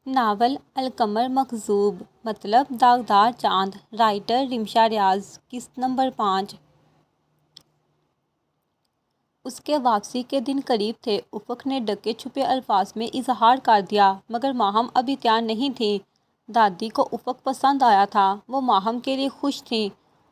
Novel القمر مکذوب مطلب داغدار چاند، رائٹر رمشا ریاض، قسط نمبر 5۔ اس کے واپسی کے دن قریب تھے۔ افق نے ڈھکے چھپے الفاظ میں اظہار کر دیا، مگر ماہم ابھی تیار نہیں تھی۔ دادی کو افق پسند آیا تھا، وہ ماہم کے لیے خوش تھیں۔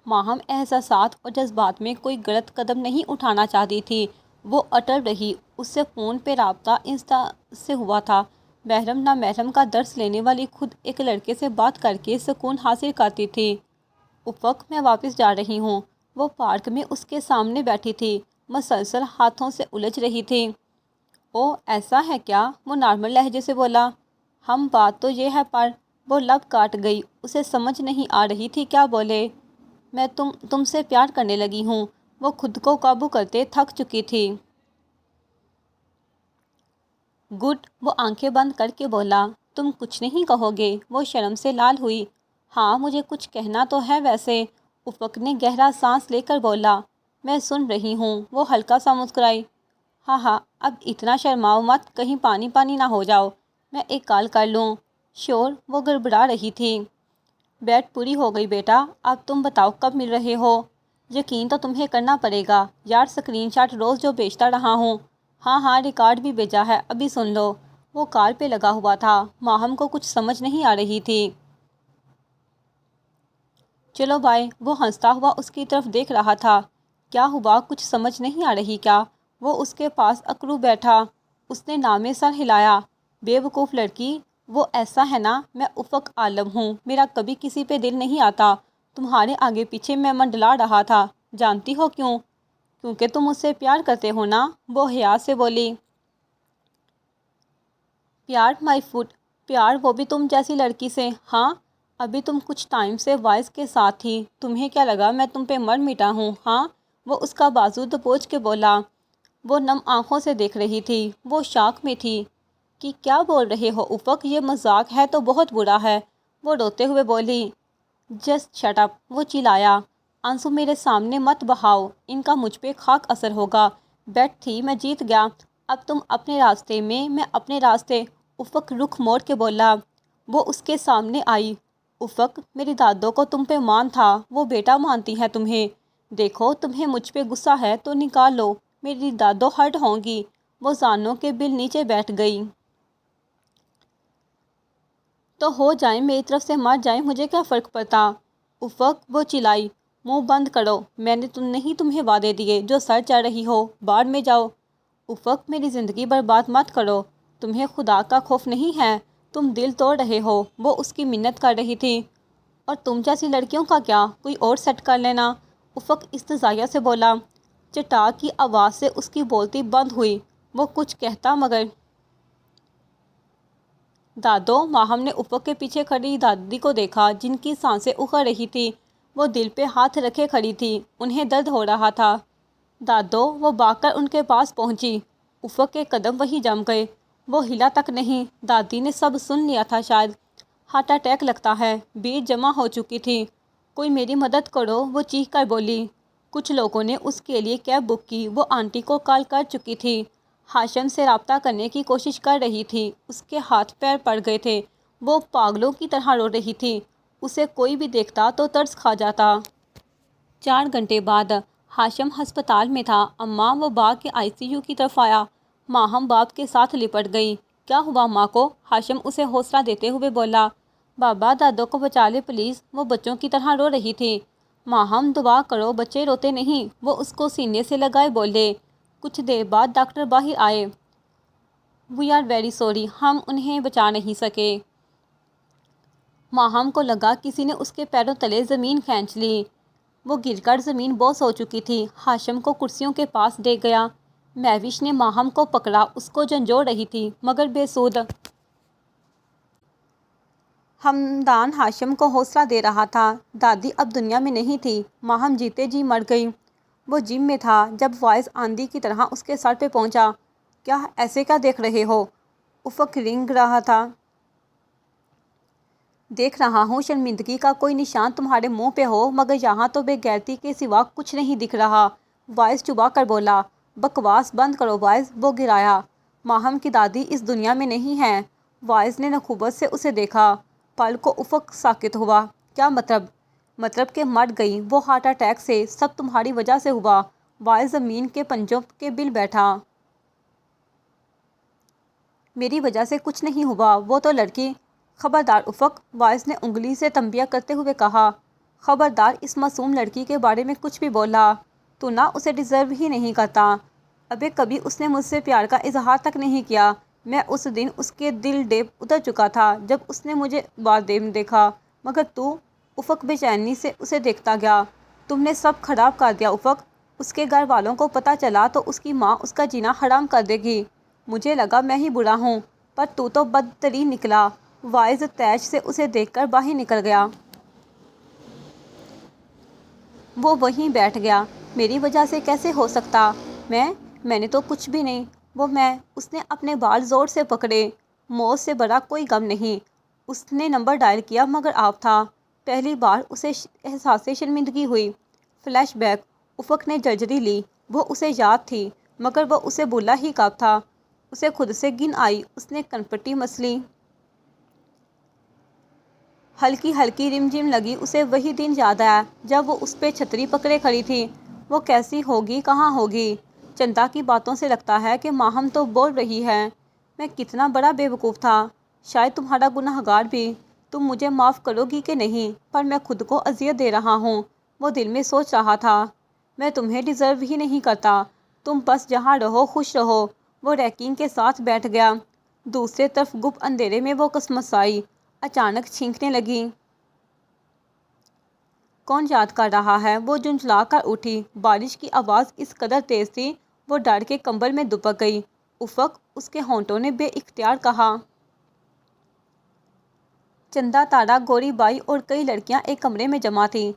ماہم احساسات اور جذبات میں کوئی غلط قدم نہیں اٹھانا چاہتی تھی۔ وہ اٹل رہی۔ اس سے فون پہ رابطہ انسٹا سے ہوا تھا۔ محرم نامحرم کا درس لینے والی خود ایک لڑکے سے بات کر کے سکون حاصل کرتی تھی۔ افق، میں واپس جا رہی ہوں۔ وہ پارک میں اس کے سامنے بیٹھی تھی، مسلسل ہاتھوں سے الجھ رہی تھی۔ او ایسا ہے کیا؟ وہ نارمل لہجے سے بولا۔ ہم بات تو یہ ہے پر وہ لب کاٹ گئی۔ اسے سمجھ نہیں آ رہی تھی کیا بولے۔ میں تم سے پیار کرنے لگی ہوں۔ وہ خود کو قابو کرتے تھک چکی تھی۔ گڈ، وہ آنکھیں بند کر کے بولا۔ تم کچھ نہیں کہو گے؟ وہ شرم سے لال ہوئی۔ ہاں مجھے کچھ کہنا تو ہے ویسے۔ افق نے گہرا سانس لے کر بولا۔ میں سن رہی ہوں۔ وہ ہلکا سا مسکرائی۔ ہاں ہاں، اب اتنا شرماؤ مت، کہیں پانی پانی نہ ہو جاؤ۔ میں ایک کال کر لوں؟ شور، وہ گڑبڑا رہی تھی۔ بیٹ پوری ہو گئی بیٹا، اب تم بتاؤ کب مل رہے ہو؟ یقین تو تمہیں کرنا پڑے گا یار، اسکرین شاٹ روز جو بھیجتا رہا ہوں۔ ہاں ہاں، ریکارڈ بھی بھیجا ہے، ابھی سن لو۔ وہ کال پہ لگا ہوا تھا۔ ماہم کو کچھ سمجھ نہیں آ رہی تھی۔ چلو بائے۔ وہ ہنستا ہوا اس کی طرف دیکھ رہا تھا۔ کیا ہوا، کچھ سمجھ نہیں آ رہی کیا؟ وہ اس کے پاس اکڑو بیٹھا۔ اس نے نامے سر ہلایا۔ بے وقوف لڑکی، وہ ایسا ہے نا، میں افق عالم ہوں، میرا کبھی کسی پہ دل نہیں آتا۔ تمہارے آگے پیچھے میں منڈلا رہا تھا، جانتی ہو کیوں؟ کیونکہ تم مجھ سے پیار کرتے ہو نا، وہ حیا سے بولی۔ پیار مائی فٹ، پیار وہ بھی تم جیسی لڑکی سے؟ ہاں، ابھی تم کچھ ٹائم سے وائس کے ساتھ تھی، تمہیں کیا لگا میں تم پہ مر مٹا ہوں؟ ہاں، وہ اس کا بازو دبوچ کے بولا۔ وہ نم آنکھوں سے دیکھ رہی تھی، وہ شاک میں تھی کہ کیا بول رہے ہو افق، یہ مذاق ہے تو بہت برا ہے۔ وہ روتے ہوئے بولی۔ جسٹ شٹ اپ، وہ چلایا۔ آنسو میرے سامنے مت بہاؤ، ان کا مجھ پہ خاک اثر ہوگا۔ بیٹ تھی، میں جیت گیا، اب تم اپنے راستے میں اپنے راستے۔ افق رخ موڑ کے بولا۔ وہ اس کے سامنے آئی۔ افق، میری دادو کو تم پہ مان تھا، وہ بیٹا مانتی ہے تمہیں۔ دیکھو تمہیں مجھ پہ غصہ ہے تو نکال لو، میری دادو ہرٹ ہوں گی۔ وہ زانوں کے بل نیچے بیٹھ گئی۔ تو ہو جائیں، میری طرف سے مر جائیں، مجھے کیا فرق پڑتا؟ افق، وہ چلائی۔ منہ بند کرو، میں نے نہیں تمہیں وعدے دیے جو سر چڑھ رہی ہو، باڑ میں جاؤ۔ افق، میری زندگی برباد مت کرو، تمہیں خدا کا خوف نہیں ہے، تم دل توڑ رہے ہو۔ وہ اس کی منت کر رہی تھی۔ اور تم جیسی لڑکیوں کا کیا، کوئی اور سیٹ کر لینا۔ افق استزایا سے بولا۔ چٹاک کی آواز سے اس کی بولتی بند ہوئی۔ وہ کچھ کہتا مگر دادو، ماہم نے افق کے پیچھے کھڑی دادی کو دیکھا جن کی سانسیں اکھڑ رہی تھی۔ وہ دل پہ ہاتھ رکھے کھڑی تھی، انہیں درد ہو رہا تھا۔ دادو، وہ بھاگ کر ان کے پاس پہنچی۔ افق کے قدم وہیں جم گئے، وہ ہلا تک نہیں۔ دادی نے سب سن لیا تھا شاید، ہارٹ اٹیک لگتا ہے، بھیڑ جمع ہو چکی تھی۔ کوئی میری مدد کرو، وہ چیخ کر بولی۔ کچھ لوگوں نے اس کے لیے کیب بک کی، وہ آنٹی کو کال کر چکی تھی۔ ہاشم سے رابطہ کرنے کی کوشش کر رہی تھی، اس کے ہاتھ پیر پڑ گئے تھے، وہ پاگلوں کی طرح رو رہی تھی، اسے کوئی بھی دیکھتا تو ترس کھا جاتا۔ 4 گھنٹے بعد ہاشم ہسپتال میں تھا۔ اماں، وہ بھاگ کے ICU کی طرف آیا۔ ماہم باپ کے ساتھ لپٹ گئی۔ کیا ہوا ماں کو؟ ہاشم اسے حوصلہ دیتے ہوئے بولا۔ بابا، دادو کو بچا لے پلیز، وہ بچوں کی طرح رو رہی تھی۔ ماہم، دعا کرو، بچے روتے نہیں، وہ اس کو سینے سے لگائے بولے۔ کچھ دیر بعد ڈاکٹر باہر آئے۔ وی آر ویری سوری، ہم انہیں بچا نہیں سکے۔ ماہم کو لگا کسی نے اس کے پیروں تلے زمین کھینچ لی۔ وہ گر کر زمین بوس ہو چکی تھی۔ ہاشم کو کرسیوں کے پاس لے گیا۔ مہوش نے ماہم کو پکڑا، اس کو جھنجھوڑ رہی تھی مگر بے سود۔ حمدان ہاشم کو حوصلہ دے رہا تھا۔ دادی اب دنیا میں نہیں تھی، ماہم جیتے جی مر گئی۔ وہ جم میں تھا جب وائس آندھی کی طرح اس کے سر پہ پہنچا۔ کیا ایسے کیا دیکھ رہے ہو؟ افق رنگ رہا تھا۔ دیکھ رہا ہوں شرمندگی کا کوئی نشان تمہارے منہ پہ ہو، مگر یہاں تو بے غیرتی کے سوا کچھ نہیں دکھ رہا، وائس چبا کر بولا۔ بکواس بند کرو وائس، وہ گرایا۔ ماہم کی دادی اس دنیا میں نہیں ہے، واعظ نے نخوت سے اسے دیکھا۔ پل کو افق ساکت ہوا۔ کیا مطلب؟ مطلب کہ مر گئی وہ ہارٹ اٹیک سے، سب تمہاری وجہ سے ہوا۔ واعظ زمین کے پنجوں کے بل بیٹھا۔ میری وجہ سے کچھ نہیں ہوا، وہ تو لڑکی۔ خبردار افق، واعظ نے انگلی سے تنبیہ کرتے ہوئے کہا۔ خبردار، اس معصوم لڑکی کے بارے میں کچھ بھی بول رہا۔ تو نہ اسے ڈیزرو ہی نہیں کرتا۔ ابے کبھی اس نے مجھ سے پیار کا اظہار تک نہیں کیا۔ میں اس دن اس کے دل ڈیب اتر چکا تھا جب اس نے مجھے بار دیکھا، مگر تو؟ افق بے چینی سے اسے دیکھتا گیا۔ تم نے سب خراب کر دیا افق۔ اس کے گھر والوں کو پتہ چلا تو اس کی ماں اس کا جینا حرام کر دے گی۔ مجھے لگا میں ہی برا ہوں، پر تو بدترین نکلا۔ واعظ تیش سے اسے دیکھ کر باہر نکل گیا۔ وہ وہیں بیٹھ گیا۔ میری وجہ سے کیسے ہو سکتا؟ میں نے تو کچھ بھی نہیں۔ وہ میں۔ اس نے اپنے بال زور سے پکڑے۔ موت سے بڑا کوئی غم نہیں۔ اس نے نمبر ڈائل کیا مگر آف تھا۔ پہلی بار اسے احساس شرمندگی ہوئی۔ Flashback. افق نے جرجری لی۔ وہ اسے یاد تھی، مگر وہ اسے بھولا ہی کب تھا۔ اسے خود سے گن آئی۔ اس نے کنپٹی مس لی۔ ہلکی ہلکی رم جم لگی۔ اسے وہی دن یاد آیا جب وہ اس پہ چھتری پکڑے کھڑی تھی۔ وہ کیسی ہوگی، کہاں ہوگی؟ چندا کی باتوں سے لگتا ہے کہ ماہم تو بول رہی ہے۔ میں کتنا بڑا بے وقوف تھا۔ شاید تمہارا گنہگار بھی۔ تم مجھے معاف کرو گی کہ نہیں؟ پر میں خود کو اذیت دے رہا ہوں۔ وہ دل میں سوچ رہا تھا۔ میں تمہیں ڈیزرو ہی نہیں کرتا۔ تم بس جہاں رہو خوش رہو۔ وہ ریکنگ کے ساتھ بیٹھ گیا۔ دوسرے طرف گپ اندھیرے میں وہ کسمسائی۔ اچانک چھینکنے لگی۔ کون یاد کر رہا ہے؟ وہ جھنجھلا کر اٹھی۔ بارش کی آواز اس قدر تیز تھی وہ ڈر کے کمبل میں دبک گئی۔ افق، اس کے ہونٹوں نے بے اختیار کہا۔ چندا، تارا، گوری بائی اور کئی لڑکیاں ایک کمرے میں جمع تھیں۔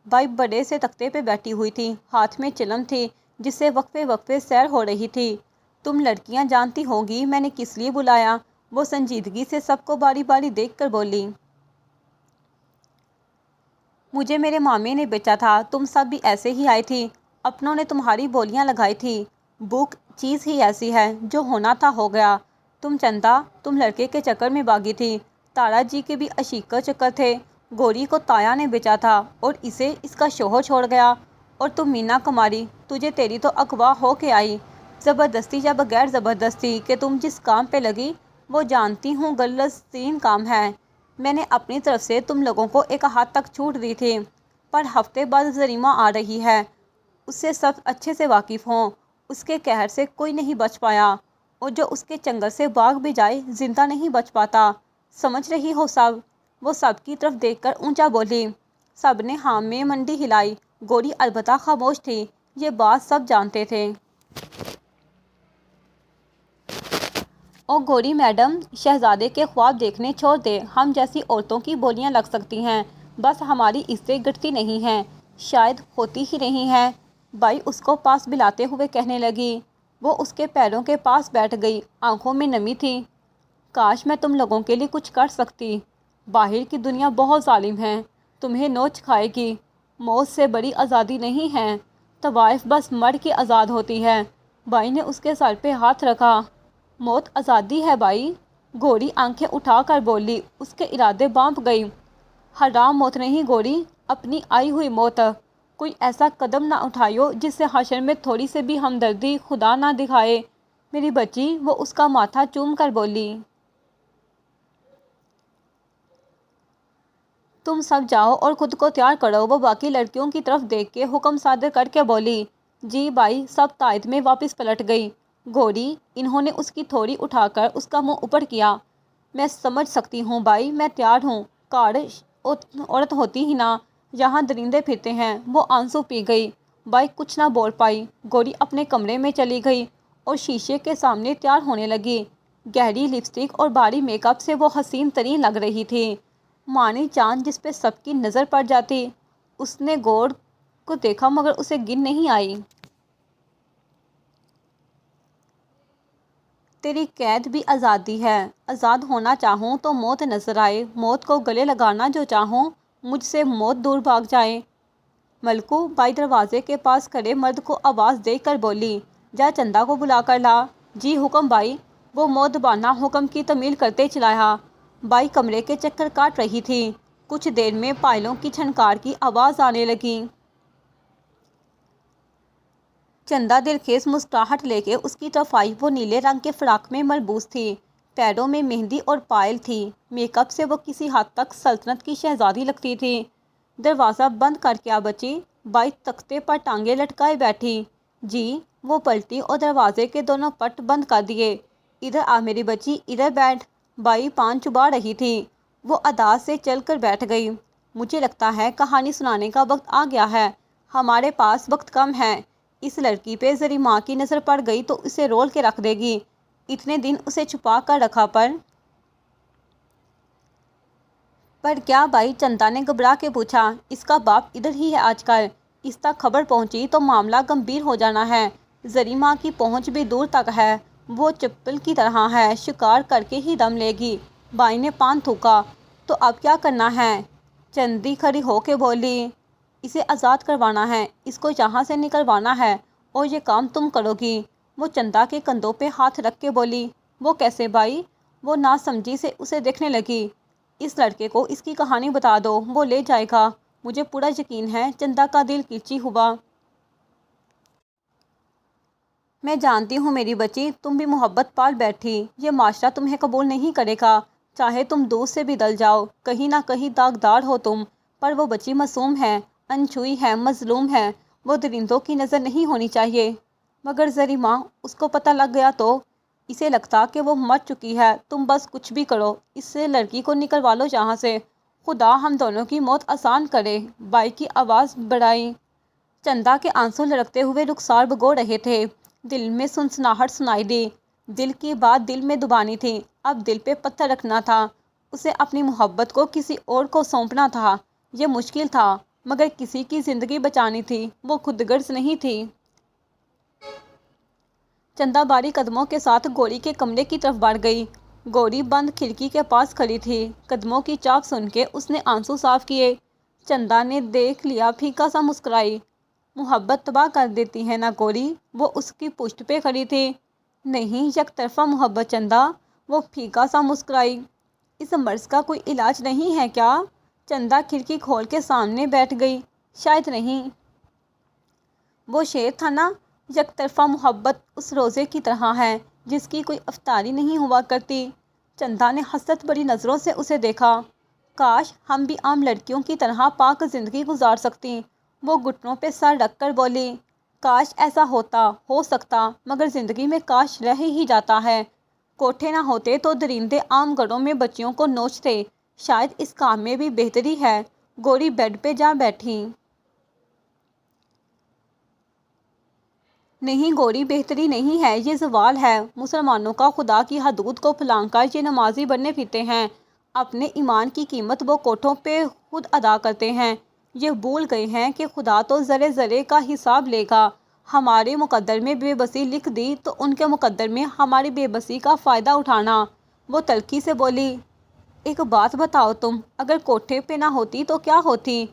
بائی بڑے سے تختے پہ بیٹھی ہوئی تھی، ہاتھ میں چلم تھی جس سے وقفے وقفے سیر ہو رہی تھی۔ تم لڑکیاں جانتی ہوں گی میں نے کس لیے بلایا؟ وہ سنجیدگی سے سب کو باری باری دیکھ کر بولی۔ مجھے میرے مامی نے بیچا تھا، تم سب بھی ایسے ہی آئی تھی۔ اپنوں نے تمہاری بولیاں لگائی تھی۔ بھوک چیز ہی ایسی ہے، جو ہونا تھا ہو گیا۔ چندا، تم لڑکے کے چکر میں باغی تھی۔ تارا جی کے بھی عشیق کا چکر تھے۔ گوری کو تایا نے بیچا تھا اور اسے اس کا شوہر چھوڑ گیا۔ اور تم مینا کماری، تجھے تیری تو اغوا ہو کے آئی، زبردستی یا بغیر زبردستی کہ تم جس کام پہ لگی وہ جانتی ہوں غلط ترین کام ہے۔ میں نے اپنی طرف سے تم لوگوں کو ایک حد تک چھوٹ دی تھی، پر ہفتے بعد زریمہ آ رہی ہے، اس سے سب اچھے سے واقف ہوں۔ اس کے قہر سے کوئی نہیں بچ پایا، اور جو اس کے چنگل سے بھاگ بھی جائے زندہ نہیں بچ پاتا۔ سمجھ رہی ہو سب؟ وہ سب کی طرف دیکھ کر اونچا بولی۔ سب نے ہاں میں منڈی ہلائی۔ گوری البتہ خاموش تھی۔ یہ بات سب جانتے تھے۔ او گوری میڈم، شہزادے کے خواب دیکھنے چھوڑ دیں۔ ہم جیسی عورتوں کی بولیاں لگ سکتی ہیں، بس ہماری عزتیں گٹتی نہیں ہیں، شاید ہوتی ہی نہیں ہیں۔ بائی اس کو پاس بلاتے ہوئے کہنے لگی۔ وہ اس کے پیروں کے پاس بیٹھ گئی، آنکھوں میں نمی تھی۔ کاش میں تم لوگوں کے لیے کچھ کر سکتی۔ باہر کی دنیا بہت ظالم ہے، تمہیں نوچ کھائے گی۔ موت سے بڑی آزادی نہیں ہے، طوائف بس مر کے آزاد ہوتی ہے۔ بائی نے اس کے سر پہ ہاتھ رکھا۔ موت آزادی ہے بائی؟ گوری آنکھیں اٹھا کر بولی۔ اس کے ارادے بانپ گئی۔ حرام موت نہیں گوری، اپنی آئی ہوئی موت۔ کوئی ایسا قدم نہ اٹھائیو جس سے حشر میں تھوڑی سے بھی ہمدردی خدا نہ دکھائے میری بچی۔ وہ اس کا ماتھا چوم کر بولی۔ تم سب جاؤ اور خود کو تیار کرو۔ وہ باقی لڑکیوں کی طرف دیکھ کے حکم صادر کر کے بولی۔ جی بائی، سب تائید میں واپس پلٹ گئی۔ گوری، انہوں نے اس کی تھوڑی اٹھا کر اس کا منہ اوپر کیا۔ میں سمجھ سکتی ہوں بائی، میں تیار ہوں۔ کاش عورت ہوتی ہی نہ، یہاں درندے پھرتے ہیں۔ وہ آنسو پی گئی۔ بائی کچھ نہ بول پائی۔ گوری اپنے کمرے میں چلی گئی اور شیشے کے سامنے تیار ہونے لگی۔ گہری لپسٹک اور بھاری میک اپ سے وہ حسین ترین لگ رہی تھی، مانی چاند جس پہ سب کی نظر پڑ جاتی۔ اس نے گوڑ کو دیکھا مگر اسے گن نہیں آئی۔ تیری قید بھی آزادی ہے۔ آزاد ہونا چاہوں تو موت نظر آئے، موت کو گلے لگانا جو چاہوں مجھ سے موت دور بھاگ جائے۔ ملکو، بائی دروازے کے پاس کھڑے مرد کو آواز دے کر بولی۔ جا چندا کو بلا کر لا۔ جی حکم بائی۔ وہ مؤدبانہ حکم کی تعمیل کرتے چلایا۔ بائی کمرے کے چکر کاٹ رہی تھی۔ کچھ دیر میں پائلوں کی چھنکار کی آواز آنے لگی۔ چندہ دلخیز مسکراہٹ لے کے اس کی طرف آئی۔ وہ نیلے رنگ کے فراق میں ملبوس تھی، پیروں میں مہندی اور پائل تھی۔ میک اپ سے وہ کسی حد تک سلطنت کی شہزادی لگتی تھی۔ دروازہ بند کر کے آ بچی۔ بائی تختے پر ٹانگیں لٹکائے بیٹھی۔ جی۔ وہ پلٹی اور دروازے کے دونوں پٹ بند کر دیے۔ ادھر آ میری بچی، ادھر بیٹھ۔ بائی پان چبا رہی تھی۔ وہ ادا سے چل کر بیٹھ گئی۔ مجھے لگتا ہے کہانی سنانے کا وقت آ گیا ہے۔ ہمارے پاس وقت کم ہے۔ اس لڑکی پہ ذری ماں کی نظر پڑ گئی تو اسے رول کے رکھ دے گی۔ اتنے دن اسے چھپا کر رکھا پر کیا بائی؟ چندا نے گھبرا کے پوچھا۔ اس کا باپ ادھر ہی ہے آج کل۔ اس تک خبر پہنچی تو معاملہ گمبھیر ہو جانا ہے۔ ذری ماں کی پہنچ بھی دور تک ہے۔ وہ چپل کی طرح ہے، شکار کر کے ہی دم لے گی۔ بائی نے پان تھوکا۔ تو اب کیا کرنا ہے؟ چندی کھڑی ہو کے بولی۔ اسے آزاد کروانا ہے، اس کو یہاں سے نکلوانا ہے، اور یہ کام تم کرو گی۔ وہ چندا کے کندھوں پہ ہاتھ رکھ کے بولی۔ وہ کیسے بائی؟ وہ ناسمجھی سے اسے دیکھنے لگی۔ اس لڑکے کو اس کی کہانی بتا دو، وہ لے جائے گا۔ مجھے پورا یقین ہے۔ چندا کا دل کلچی ہوا۔ میں جانتی ہوں میری بچی، تم بھی محبت پال بیٹھی۔ یہ معاشرہ تمہیں قبول نہیں کرے گا، چاہے تم دودھ سے بھی دل جاؤ۔ کہیں نہ کہیں داغدار ہو تم، پر وہ بچی معصوم ہے، انچھوئی ہے، مظلوم ہے۔ وہ درندوں کی نظر نہیں ہونی چاہیے۔ مگر ذری ماں، اس کو پتہ لگ گیا تو؟ اسے لگتا کہ وہ مر چکی ہے۔ تم بس کچھ بھی کرو، اس سے لڑکی کو نکلوا لو یہاں سے۔ خدا ہم دونوں کی موت آسان کرے۔ بائی کی آواز بڑھائی۔ چندا کے آنسو لڑکتے ہوئے رخسار بھگو رہے تھے۔ دل میں سنسناہٹ سنائی دی۔ دل کی بات دل میں دبانی تھی۔ اب دل پہ پتھر رکھنا تھا۔ اسے اپنی محبت کو کسی اور کو سونپنا تھا۔ یہ مشکل تھا، مگر کسی کی زندگی بچانی تھی۔ وہ خود غرض نہیں تھی۔ چندا بھاری قدموں کے ساتھ گوری کے کمرے کی طرف بڑھ گئی۔ گوری بند کھڑکی کے پاس کھڑی تھی۔ قدموں کی چاک سن کے اس نے آنسو صاف کیے۔ چندا نے دیکھ لیا، پھیکا سا مسکرائی۔ محبت تباہ کر دیتی ہے نا گوری؟ وہ اس کی پشت پہ کھڑی تھی۔ نہیں، یک طرفہ محبت چندا۔ وہ پھیکا سا مسکرائی۔ اس مرض کا کوئی علاج نہیں ہے کیا؟ چندا کھڑکی کھول کے سامنے بیٹھ گئی۔ شاید نہیں۔ وہ شعر تھا نا، یک طرفہ محبت اس روزے کی طرح ہے جس کی کوئی افطاری نہیں ہوا کرتی۔ چندا نے حسرت بھری نظروں سے اسے دیکھا۔ کاش ہم بھی عام لڑکیوں کی طرح پاک زندگی گزار سکتیں۔ وہ گھٹنوں پہ سر رکھ کر بولی۔ کاش ایسا ہوتا، ہو سکتا، مگر زندگی میں کاش رہ ہی جاتا ہے۔ کوٹھے نہ ہوتے تو درندے عام گھروں میں بچیوں کو نوچتے۔ شاید اس کام میں بھی بہتری ہے۔ گوری بیڈ پہ جا بیٹھی۔ نہیں گوری، بہتری نہیں ہے، یہ زوال ہے۔ مسلمانوں کا خدا کی حدود کو پھلانگ کر یہ نمازی بننے پھرتے ہیں۔ اپنے ایمان کی قیمت وہ کوٹھوں پہ خود ادا کرتے ہیں۔ یہ بھول گئے ہیں کہ خدا تو ذرے ذرے کا حساب لے گا۔ ہمارے مقدر میں بے بسی لکھ دی تو ان کے مقدر میں ہماری بے بسی کا فائدہ اٹھانا۔ وہ تلخی سے بولی۔ ایک بات بتاؤ تم، اگر کوٹھے پہ نہ ہوتی تو کیا ہوتی؟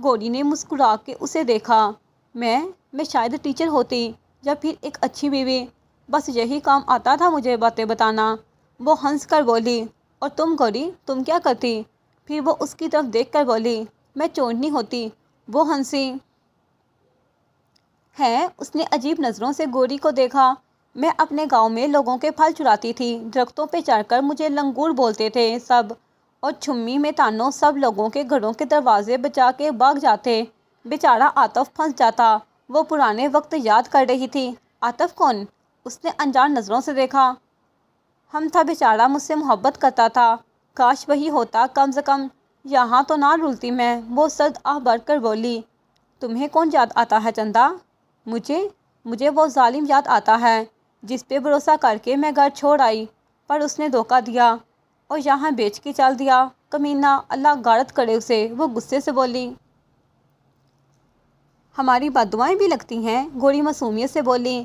گوری نے مسکرا کے اسے دیکھا۔ میں شاید ٹیچر ہوتی، یا پھر ایک اچھی بیوی۔ بس یہی کام آتا تھا مجھے باتیں بتانا۔ وہ ہنس کر بولی۔ اور تم گوری، تم کیا کرتی؟ پھر وہ اس کی طرف دیکھ کر بولی۔ میں چورنی ہوتی۔ وہ ہنسی۔ ہے؟ اس نے عجیب نظروں سے گوری کو دیکھا۔ میں اپنے گاؤں میں لوگوں کے پھل چراتی تھی، درختوں پہ چڑھ کر مجھے لنگور بولتے تھے سب، اور چھمی میں تانوں سب لوگوں کے گھروں کے دروازے بجا کے بھاگ جاتے۔ بیچارہ عاطف پھنس جاتا۔ وہ پرانے وقت یاد کر رہی تھی۔ عاطف کون؟ اس نے انجان نظروں سے دیکھا۔ ہم تھا بیچارہ، مجھ سے محبت کرتا تھا۔ کاش وہی ہوتا، کم سے کم یہاں تو نہ رلتی میں۔ وہ سرد آہ بھر کر بولی۔ تمہیں کون یاد آتا ہے چندا؟ مجھے وہ ظالم یاد آتا ہے جس پہ بھروسہ کر کے میں گھر چھوڑ آئی، پر اس نے دھوکہ دیا اور یہاں بیچ کے چل دیا۔ کمینہ، اللہ غارت کرے اسے۔ وہ غصے سے بولی۔ ہماری بددعائیں بھی لگتی ہیں؟ گوری معصومیت سے بولی۔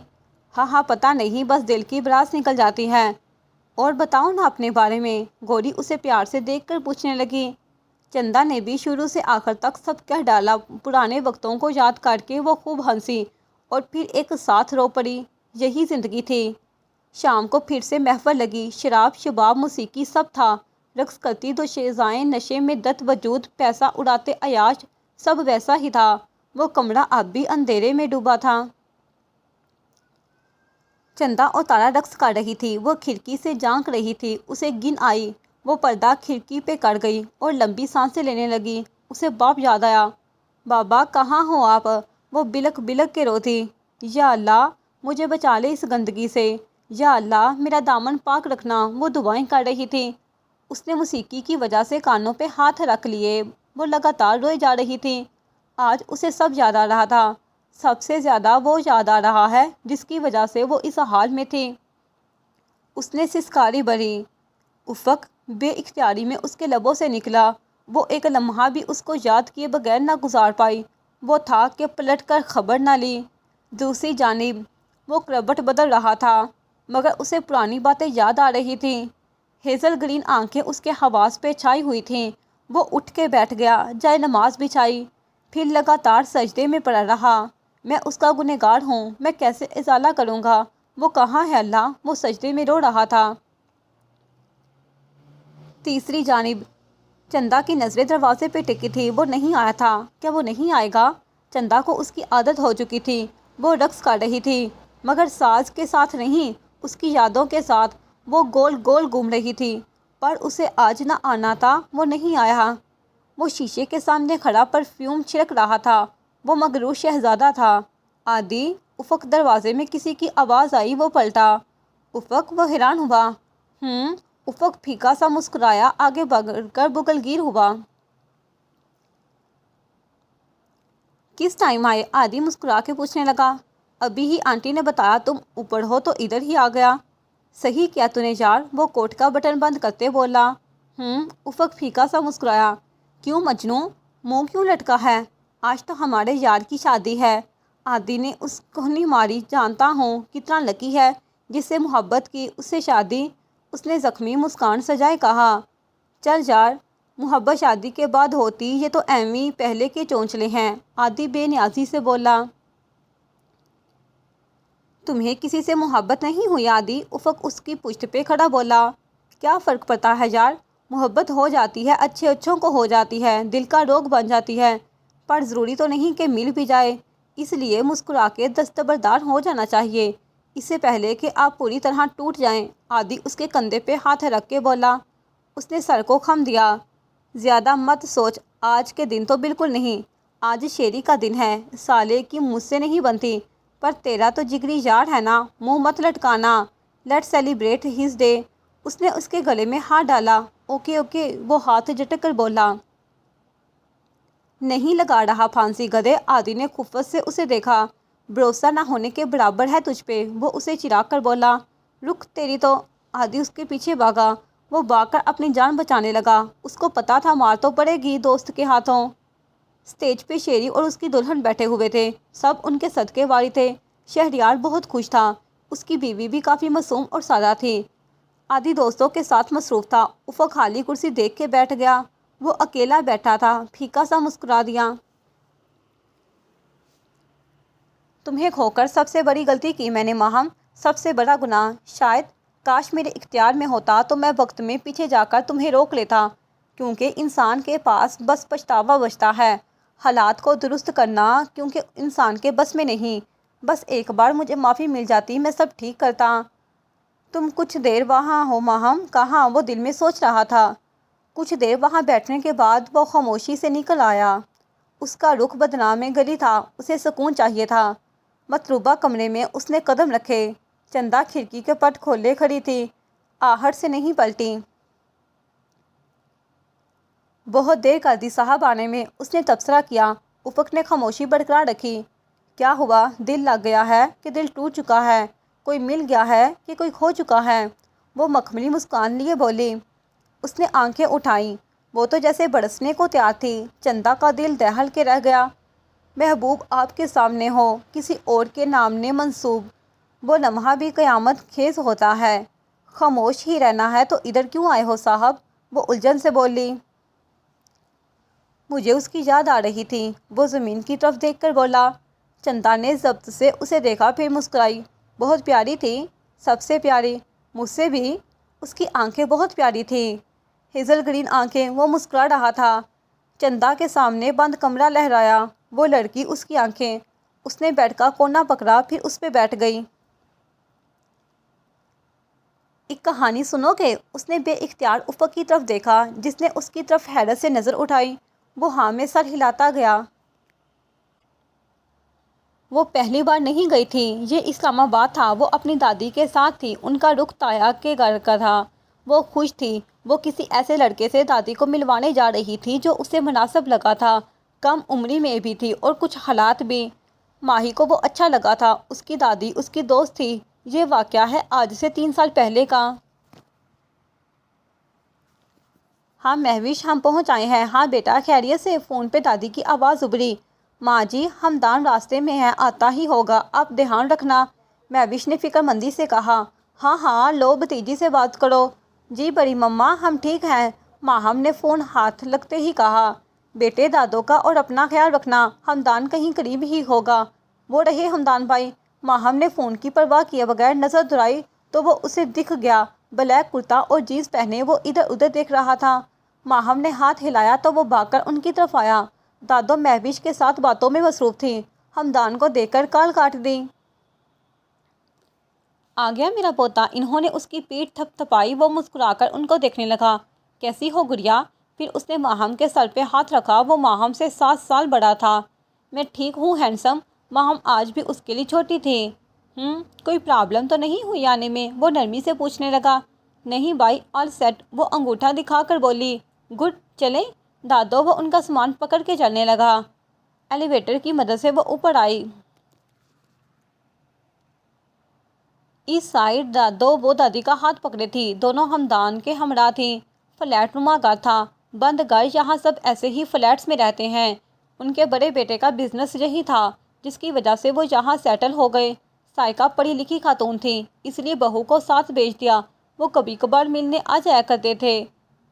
ہاں پتہ نہیں، بس دل کی بھڑاس نکل جاتی ہے۔ اور بتاؤ نا اپنے بارے میں، گوری اسے پیار سے دیکھ کر پوچھنے لگی۔ چندا نے بھی شروع سے آخر تک سب کہہ ڈالا۔ پرانے وقتوں کو یاد کر کے وہ خوب ہنسی اور پھر ایک ساتھ رو پڑی۔ یہی زندگی تھی۔ شام کو پھر سے محفل لگی، شراب، شباب، موسیقی سب تھا۔ رقص کرتی دو شیزائیں، نشے میں دت وجود، پیسہ اڑاتے عیاش، سب ویسا ہی تھا۔ وہ کمرہ اب بھی اندھیرے میں ڈوبا تھا۔ چندا اور تارا رقص کر رہی تھی، وہ کھڑکی سے جھانک رہی تھی، اسے گن آئی۔ وہ پردہ کھڑکی پہ کر گئی اور لمبی سانسیں لینے لگی۔ اسے باپ یاد آیا۔ بابا کہاں ہو آپ؟ وہ بلک بلک کے روتی۔ یا اللہ مجھے بچا لے اس گندگی سے، یا اللہ میرا دامن پاک رکھنا، وہ دعائیں کر رہی تھی۔ اس نے موسیقی کی وجہ سے کانوں پہ ہاتھ رکھ لیے، وہ لگاتار روئے جا رہی تھی۔ آج اسے سب یاد آ رہا تھا، سب سے زیادہ وہ یاد آ رہا ہے جس کی وجہ سے وہ اس حال میں تھی۔ اس نے سسکاری بھری۔ افق بے اختیاری میں اس کے لبوں سے نکلا۔ وہ ایک لمحہ بھی اس کو یاد کیے بغیر نہ گزار پائی۔ وہ تھا کہ پلٹ کر خبر نہ لی۔ دوسری جانب وہ کروٹ بدل رہا تھا، مگر اسے پرانی باتیں یاد آ رہی تھیں۔ ہیزل گرین آنکھیں اس کے حواس پہ چھائی ہوئی تھیں۔ وہ اٹھ کے بیٹھ گیا، جائے نماز بچھائی، پھر لگاتار سجدے میں پڑا رہا۔ میں اس کا گنہگار ہوں، میں کیسے ازالہ کروں گا؟ وہ کہاں ہے اللہ؟ وہ سجدے میں رو رہا تھا۔ تیسری جانب چندا کی نظریں دروازے پہ ٹکی تھی۔ وہ نہیں آیا تھا۔ کیا وہ نہیں آئے گا؟ چندا کو اس کی عادت ہو چکی تھی۔ وہ رقص کر رہی تھی، مگر ساز کے ساتھ نہیں، اس کی یادوں کے ساتھ۔ وہ گول گول گھوم رہی تھی، پر اسے آج نہ آنا تھا۔ وہ نہیں آیا۔ وہ شیشے کے سامنے کھڑا پرفیوم چھڑک رہا تھا۔ وہ مغرور شہزادہ تھا۔ عادی، افق دروازے میں کسی کی آواز آئی۔ وہ پلٹا۔ افق، وہ حیران ہوا۔ افق پھیکا سا مسکرایا، آگے بڑھ کر بغل گیر ہوا۔ کس ٹائم آئے؟ عادی مسکرا کے پوچھنے لگا۔ ابھی ہی آنٹی نے بتایا تم اوپر ہو تو ادھر ہی آ گیا۔ صحیح کیا تو نے یار، وہ کوٹ کا بٹن بند کرتے بولا۔ افق پھیکا سا مسکرایا۔ کیوں مجنو، منہ کیوں لٹکا ہے؟ آج تو ہمارے یار کی شادی ہے۔ عادی نے اس کو نہیں ماری۔ جانتا ہوں کتنا لکی ہے جس سے محبت کی، اس سے شادی۔ اس نے زخمی مسکان سجائے کہا۔ چل یار، محبت شادی کے بعد ہوتی، یہ تو ایویں پہلے کے چونچلے ہیں۔ عادی بے نیازی سے بولا۔ تمہیں کسی سے محبت نہیں ہوئی عادی؟ افق اس کی پشت پہ کھڑا بولا۔ کیا فرق پڑتا ہے یار، محبت ہو جاتی ہے، اچھے اچھوں کو ہو جاتی ہے، دل کا روگ بن جاتی ہے، پر ضروری تو نہیں کہ مل بھی جائے۔ اس لیے مسکرا کے دستبردار ہو جانا چاہیے، اس سے پہلے کہ آپ پوری طرح ٹوٹ جائیں۔ عادی اس کے کندھے پہ ہاتھ رکھ کے بولا۔ اس نے سر کو خم دیا۔ زیادہ مت سوچ، آج کے دن تو بالکل نہیں۔ آج شیری کا دن ہے، سالے کی مجھ سے نہیں بنتی، پر تیرا تو جگری یار ہے نا، منہ مت لٹکانا۔ Let celebrate his day. اس نے اس کے گلے میں ہاتھ ڈالا۔ اوکے اوکے، وہ ہاتھ جھٹک کر بولا۔ نہیں لگا رہا پھانسی گدھے؟ عادی نے خفت سے اسے دیکھا۔ بھروسہ نہ ہونے کے برابر ہے تجھ پہ، وہ اسے چڑھا کر بولا۔ رک تیری تو۔ عادی اس کے پیچھے بھاگا۔ وہ بھاگ کر اپنی جان بچانے لگا۔ اس کو پتا تھا مار تو پڑے گی دوست کے ہاتھوں۔ اسٹیج پہ شیری اور اس کی دلہن بیٹھے ہوئے تھے، سب ان کے صدقے واری تھے۔ شہریار بہت خوش تھا، اس کی بیوی بھی کافی معصوم اور سادہ تھی۔ عادی دوستوں کے ساتھ مصروف تھا۔ افق خالی کرسی دیکھ کے بیٹھ گیا۔ وہ اکیلا بیٹھا تھا، پھیکا سا مسکرا دیا۔ تمہیں کھو کر سب سے بڑی غلطی کی میں نے ماہم، سب سے بڑا گناہ۔ شاید کاش میرے اختیار میں ہوتا تو میں وقت میں پیچھے جا کر تمہیں روک لیتا، کیونکہ انسان کے پاس بس پچھتاوا بچتا ہے، حالات کو درست کرنا کیونکہ انسان کے بس میں نہیں۔ بس ایک بار مجھے معافی مل جاتی، میں سب ٹھیک کرتا۔ تم کچھ دیر وہاں ہو ماہم؟ کہاں؟ وہ دل میں سوچ رہا تھا۔ کچھ دیر وہاں بیٹھنے کے بعد وہ خاموشی سے نکل آیا۔ اس کا رخ بدنام گلی تھا، اسے سکون چاہیے تھا۔ مطلوبہ کمرے میں اس نے قدم رکھے۔ چندا کھڑکی کے پٹ کھولے کھڑی تھی، آہٹ سے نہیں پلٹی۔ بہت دیر کر دی صاحب آنے میں، اس نے تبصرہ کیا۔ افق نے خاموشی برقرار رکھی۔ کیا ہوا؟ دل لگ گیا ہے کہ دل ٹوٹ چکا ہے؟ کوئی مل گیا ہے کہ کوئی کھو چکا ہے؟ وہ مخملی مسکان لیے بولی۔ اس نے آنکھیں اٹھائیں، وہ تو جیسے برسنے کو تیار تھی۔ چندا کا دل دہل کے رہ گیا۔ محبوب آپ کے سامنے ہو، کسی اور کے نام نے منسوب، وہ لمحہ بھی قیامت خیز ہوتا ہے۔ خاموش ہی رہنا ہے تو ادھر کیوں آئے ہو صاحب؟ وہ الجھن سے بولی۔ مجھے اس کی یاد آ رہی تھی، وہ زمین کی طرف دیکھ کر بولا۔ چندا نے ضبط سے اسے دیکھا، پھر مسکرائی۔ بہت پیاری تھی، سب سے پیاری، مجھ سے بھی۔ اس کی آنکھیں بہت پیاری تھیں، ہیزل گرین آنکھیں۔ وہ مسکرا رہا تھا۔ چندا کے سامنے بند کمرہ لہرایا۔ وہ لڑکی، اس کی آنکھیں۔ اس نے بیڈ کا کونا پکڑا، پھر اس پہ بیٹھ گئی۔ ایک کہانی سنو گے؟ اس نے بے اختیار افق کی طرف دیکھا، جس نے اس کی طرف حیرت سے نظر اٹھائی۔ وہ ہاں میں سر ہلاتا گیا۔ وہ پہلی بار نہیں گئی تھی، یہ اسلام آباد تھا۔ وہ اپنی دادی کے ساتھ تھی۔ ان کا رخ تایا کے گھر کا تھا۔ وہ خوش تھی۔ وہ کسی ایسے لڑکے سے دادی کو ملوانے جا رہی تھی جو اسے مناسب لگا تھا، کم عمری میں بھی تھی اور کچھ حالات بھی۔ ماہی کو وہ اچھا لگا تھا۔ اس کی دادی اس کی دوست تھی۔ یہ واقعہ ہے آج سے 3 سال پہلے کا۔ ہاں مہوش، ہم پہنچ آئے ہیں۔ ہاں بیٹا، خیریت سے؟ فون پہ دادی کی آواز ابھری۔ ماں جی، ہمدان راستے میں ہے، آتا ہی ہوگا، آپ دھیان رکھنا، مہوش نے فکر مندی سے کہا۔ ہاں ہاں، لو بھتیجی سے بات کرو۔ جی بڑی مما، ہم ٹھیک ہیں، ماہم نے فون ہاتھ لگتے ہی کہا۔ بیٹے، دادوں کا اور اپنا خیال رکھنا، ہمدان کہیں قریب ہی ہوگا۔ وہ رہے ہمدان بھائی۔ ماہم نے فون کی پرواہ کیے بغیر نظر دوڑائی تو وہ اسے دکھ گیا۔ بلیک کرتا اور جینس پہنے وہ ادھر ادھر دیکھ رہا تھا۔ ماہم نے ہاتھ ہلایا تو وہ بھاگ کر ان کی طرف آیا۔ دادو مہوش کے ساتھ باتوں میں مصروف تھی۔ ہمدان کو دیکھ کر کال کاٹ دی۔ آ گیا میرا پوتا؟ انہوں نے اس کی پیٹھ تھپ تھپائی۔ وہ مسکرا کر ان کو دیکھنے لگا۔ کیسی ہو گڑیا؟ پھر اس نے ماہم کے سر پہ ہاتھ رکھا۔ وہ ماہم سے 7 سال بڑا تھا۔ میں ٹھیک ہوں ہینڈسم۔ ماہم آج بھی اس کے لیے چھوٹی تھی۔ کوئی پرابلم تو نہیں ہوئی آنے میں؟ وہ نرمی سے پوچھنے لگا۔ نہیں بھائی، آل سیٹ، وہ انگوٹھا دکھا کر بولی۔ گڈ، چلیں؟ دادو، وہ ان کا سامان پکڑ کے چلنے لگا۔ ایلیویٹر کی مدد سے وہ اوپر آئی۔ اس سائڈ دادو، وہ دادی کا ہاتھ پکڑے تھی۔ دونوں ہمدان کے ہمراہ تھیں۔ فلیٹ نما گھر تھا، بند گھر، یہاں سب ایسے ہی فلیٹس میں رہتے ہیں۔ ان کے بڑے بیٹے کا بزنس یہی تھا، جس کی وجہ سے وہ یہاں سیٹل ہو گئے۔ سائقہ پڑھی لکھی خاتون تھی، اس لیے بہو کو ساتھ بھیج دیا۔ وہ کبھی کبھار ملنے آ جایا کرتے تھے۔